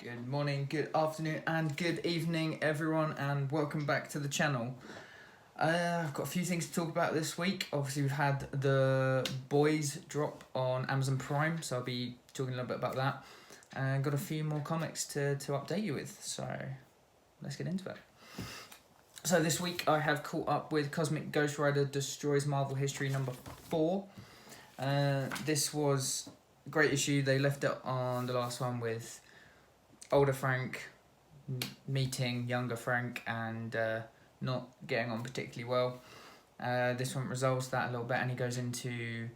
Good morning, good afternoon, and good evening, everyone, and welcome back to the channel. I've got a few things to talk about this week. Obviously, we've had The Boys drop on Amazon Prime, so I'll be talking a little bit about that. And got a few more comics to update you with, so let's get into it. So this week I have caught up with Cosmic Ghost Rider Destroys Marvel History number 4. This was a great issue. They left it on the last one with older Frank meeting younger Frank and not getting on particularly well. This one resolves that a little bit, and he goes into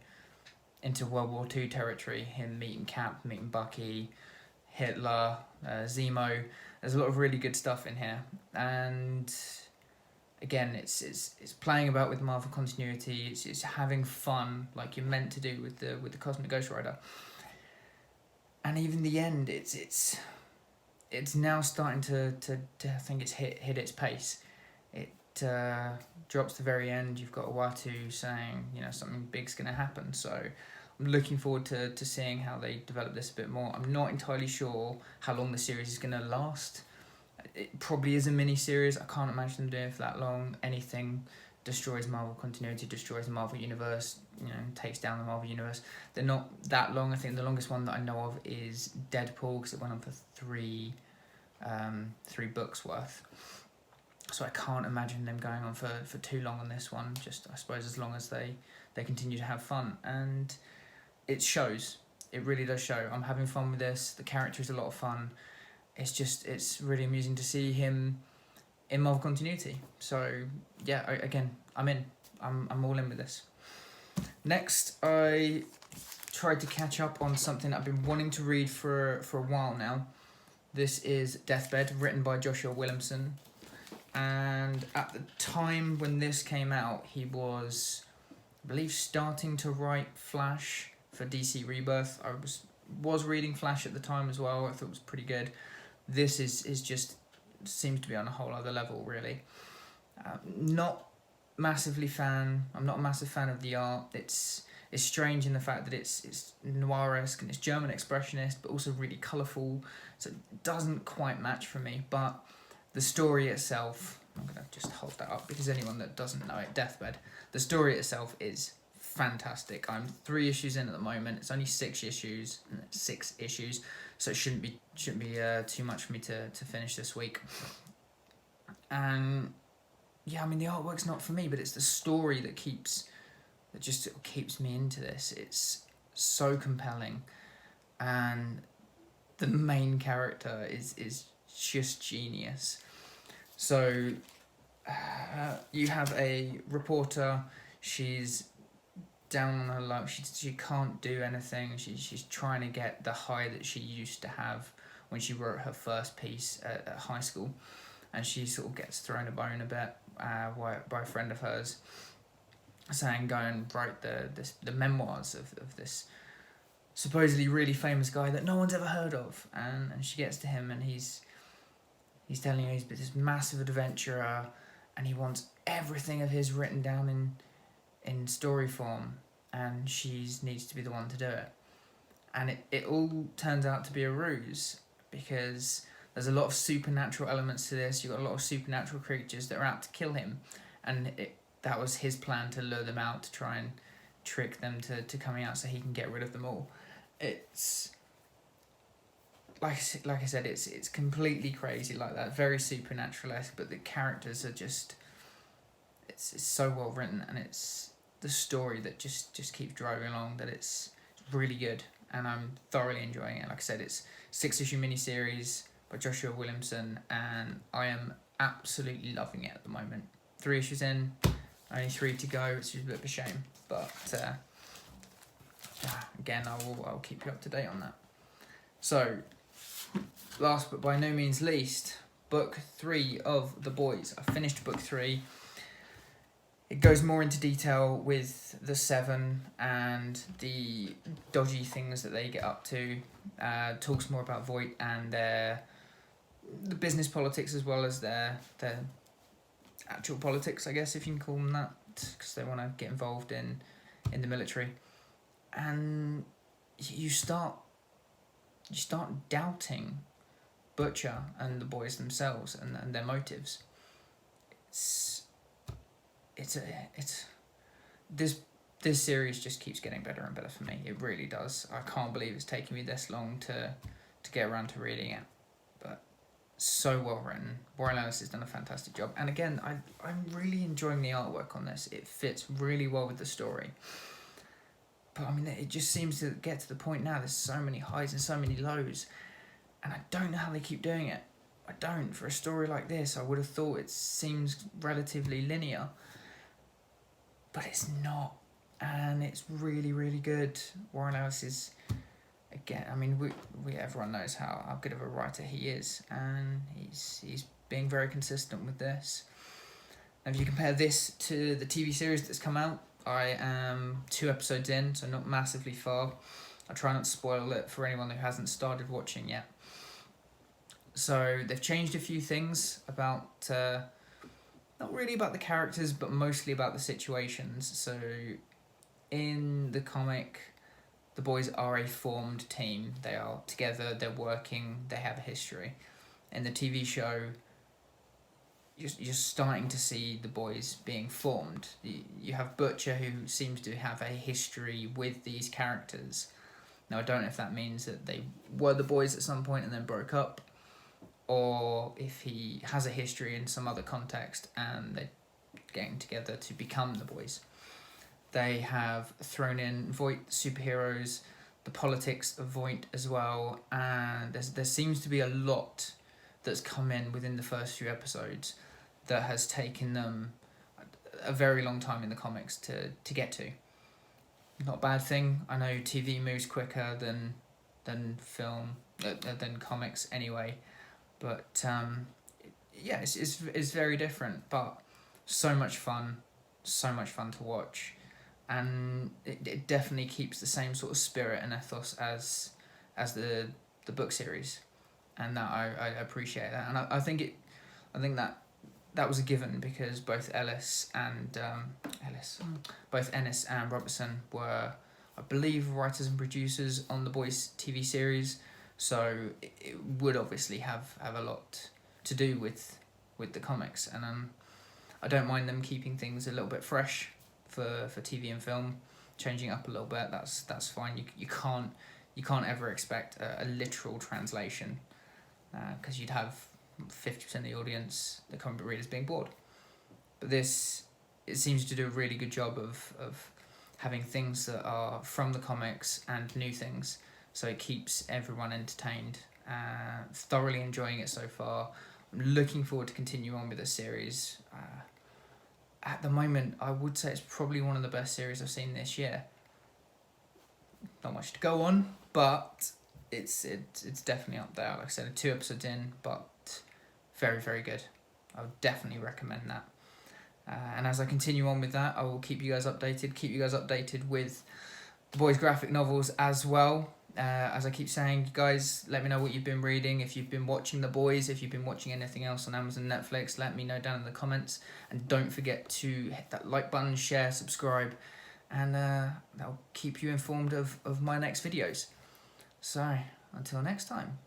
World War II territory. Him meeting Cap, meeting Bucky, Hitler, Zemo. There's a lot of really good stuff in here, and again, it's playing about with Marvel continuity. It's having fun like you're meant to do with the Cosmic Ghost Rider. And even the end, it's now starting to I think it's hit its pace. It drops the very end. You've got Uatu saying, something big's going to happen. So I'm looking forward to seeing how they develop this a bit more. I'm not entirely sure how long the series is going to last. It probably is a mini-series. I can't imagine them doing it for that long. Anything destroys Marvel continuity, destroys the Marvel Universe, takes down the Marvel Universe. They're not that long. I think the longest one that I know of is Deadpool, because it went on for three books worth. So I can't imagine them going on for too long on this one, just I suppose as long as they continue to have fun. And it shows. It really does show. I'm having fun with this. The character is a lot of fun. It's really amusing to see him in Marvel continuity. So yeah, I'm in. I'm all in with this. Next, I tried to catch up on something I've been wanting to read for a while now. This is Deathbed, written by Joshua Williamson. And at the time when this came out, he was, I believe, starting to write Flash for DC Rebirth. I was reading Flash at the time as well. I thought it was pretty good. This is just seems to be on a whole other level, really. Not massively fan. I'm not a massive fan of the art. It's strange in the fact that it's noir-esque and it's German expressionist, but also really colourful. So it doesn't quite match for me. But the story itself, I'm going to just hold that up because anyone that doesn't know it, Deathbed, the story itself is fantastic. I'm 3 issues in at the moment. It's only 6 issues, so it shouldn't be too much for me to finish this week. And yeah, I mean, the artwork's not for me, but it's the story that just keeps me into this. It's so compelling, and the main character is just genius. So you have a reporter. She's down on her luck. She can't do anything. She's trying to get the high that she used to have when she wrote her first piece at high school, and she sort of gets thrown a bone a bit by a friend of hers, saying go and write the memoirs of this supposedly really famous guy that no one's ever heard of. And she gets to him, and he's telling her he's this massive adventurer, and he wants everything of his written down in story form, and she needs to be the one to do it. And it all turns out to be a ruse, because there's a lot of supernatural elements to this. You've got a lot of supernatural creatures that are out to kill him, and that was his plan, to lure them out, to try and trick them to coming out so he can get rid of them all. It's like I said, it's completely crazy like that, very supernatural-esque, but the characters are just it's so well written, and it's the story that just keeps driving along, that it's really good, and I'm thoroughly enjoying it. Like I said, it's 6-issue miniseries by Joshua Williamson, and I am absolutely loving it at the moment. 3 issues in, only 3 to go, which is a bit of a shame, but again, I'll keep you up to date on that. So, last but by no means least, book 3 of The Boys. I finished book 3. It goes more into detail with the Seven and the dodgy things that they get up to. Talks more about Voight and the business politics, as well as their actual politics, I guess, if you can call them that, because they want to get involved in the military. And you start doubting Butcher and the boys themselves and their motives. This series just keeps getting better and better for me. It really does. I can't believe it's taken me this long to get around to reading it, but so well written. Warren Ellis has done a fantastic job, and again, I'm really enjoying the artwork on this. It fits really well with the story. But I mean, it just seems to get to the point now. There's so many highs and so many lows, and I don't know how they keep doing it. I don't. For a story like this, I would have thought it seems relatively linear, but it's not, and it's really, really good. Warren Ellis is, again, I mean, we everyone knows how good of a writer he is, and he's being very consistent with this. And if you compare this to the TV series that's come out, I am 2 episodes in, so not massively far. I try not to spoil it for anyone who hasn't started watching yet. So they've changed a few things about, not really about the characters, but mostly about the situations. So in the comic, the boys are a formed team. They are together, they're working, they have a history. In the TV show, you're starting to see the boys being formed. You have Butcher, who seems to have a history with these characters. Now, I don't know if that means that they were the boys at some point and then broke up, or if he has a history in some other context and they're getting together to become the boys. They have thrown in Voight superheroes, the politics of Voight as well, and there seems to be a lot that's come in within the first few episodes that has taken them a very long time in the comics to get to. Not a bad thing. I know TV moves quicker than film, than comics anyway, but yeah, it's very different, but so much fun to watch, and it definitely keeps the same sort of spirit and ethos as the book series, and that I appreciate that, and I think that was a given, because both Ennis and Robertson were, I believe, writers and producers on the Boys TV series, so it would obviously have a lot to do with the comics, and I don't mind them keeping things a little bit fresh for TV and film, changing up a little bit. That's fine. You can't ever expect a literal translation, because you'd have 50% of the audience, the comic book readers, being bored. But this, it seems to do a really good job of having things that are from the comics and new things, so it keeps everyone entertained. Thoroughly enjoying it so far. I'm looking forward to continue on with the series. At the moment, I would say it's probably one of the best series I've seen this year. Not much to go on, but it's definitely up there. Like I said, 2 episodes in, but very, very good. I would definitely recommend that. And as I continue on with that, I will keep you guys updated with the boys' graphic novels as well. As I keep saying, you guys, let me know what you've been reading. If you've been watching The Boys, if you've been watching anything else on Amazon, Netflix, let me know down in the comments. And don't forget to hit that like button, share, subscribe, and that'll keep you informed of my next videos. So, until next time.